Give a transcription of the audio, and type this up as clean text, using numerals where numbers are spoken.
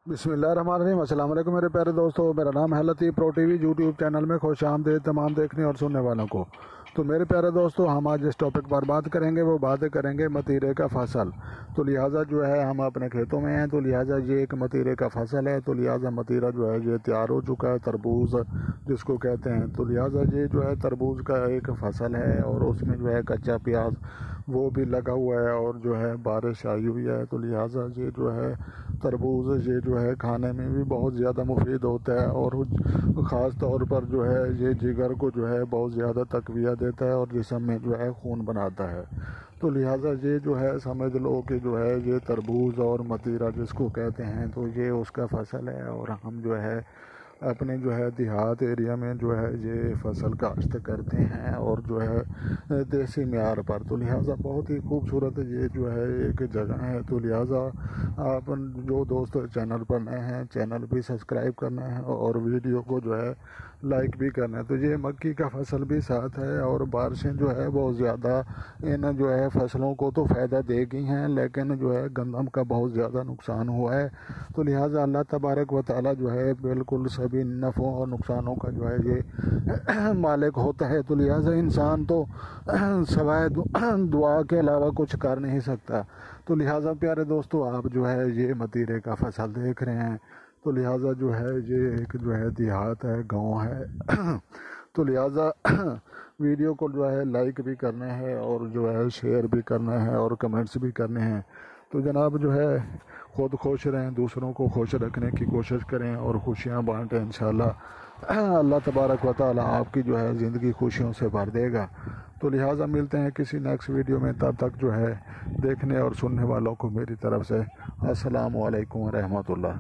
बिस्मिल्लाहिर्रहमानिर्रहीम। अस्सलाम वालेकुम मेरे प्यारे दोस्तों, मेरा नाम है लतीफ़। प्रो टीवी यूट्यूब चैनल में खुश आमदीद तमाम देखने और सुनने वालों को। तो मेरे प्यारे दोस्तों, हम आज जिस टॉपिक पर बात करेंगे वो बात करेंगे मतीरे का फसल। तो लिहाजा जो है हम अपने खेतों में हैं, तो लिहाजा ये एक मतीरे का फसल है। तो लिहाजा मतीरा जो है ये तैयार हो चुका है, तरबूज जिसको कहते हैं। तो लिहाजा ये जो है तरबूज का एक फसल है और उसमें जो है कच्चा प्याज वो भी लगा हुआ है और जो है बारिश आई हुई है। तो लिहाजा ये जो है तरबूज ये जो है खाने में भी बहुत ज़्यादा मुफीद होता है और ख़ास तौर पर जो है ये जिगर को जो है बहुत ज़्यादा तक़वियत देता है और जिस्म में जो है खून बनाता है। तो लिहाजा ये जो है समझ लो कि जो है ये तरबूज और मतीरा जिसको कहते हैं, तो ये उसका फसल है। और हम जो है अपने जो है देहात एरिया में जो है ये फसल काश्त करते हैं और जो है देसी म्यार पर। तो लिहाजा बहुत ही खूबसूरत ये जो है एक जगह है। तो लिहाजा आप जो दोस्त चैनल पर नए हैं, चैनल भी सब्सक्राइब करना है और वीडियो को जो है लाइक भी करना है। तो ये मक्की का फसल भी साथ है और बारिशें जो है बहुत ज़्यादा इन जो है फसलों को तो फ़ायदा देगी हैं, लेकिन जो है गंदम का बहुत ज़्यादा नुकसान हुआ है। तो लिहाजा अल्लाह तबारक व तआला जो है बिल्कुल सभी नफ़ों और नुकसानों का जो है ये मालिक होता है। तो लिहाजा इंसान तो सवाए दुआ के अलावा कुछ कर नहीं सकता। तो लिहाजा प्यारे दोस्तों, आप जो है ये मतीरे का फसल देख रहे हैं। तो लिहाजा जो है ये एक जो है देहात है, गांव है। तो लिहाजा वीडियो को जो है लाइक भी करना है और जो है शेयर भी करना है और कमेंट्स भी करने हैं। तो जनाब जो है खुद खुश रहें, दूसरों को खुश रखने की कोशिश करें और खुशियां बांटें। इंशाल्लाह अल्लाह तबारक व तआला आपकी जो है ज़िंदगी खुशियों से भर देगा। तो लिहाजा मिलते हैं किसी नेक्स्ट वीडियो में। तब तक जो है देखने और सुनने वालों को मेरी तरफ से अस्सलामु अलैकुम व रहमतुल्लाह।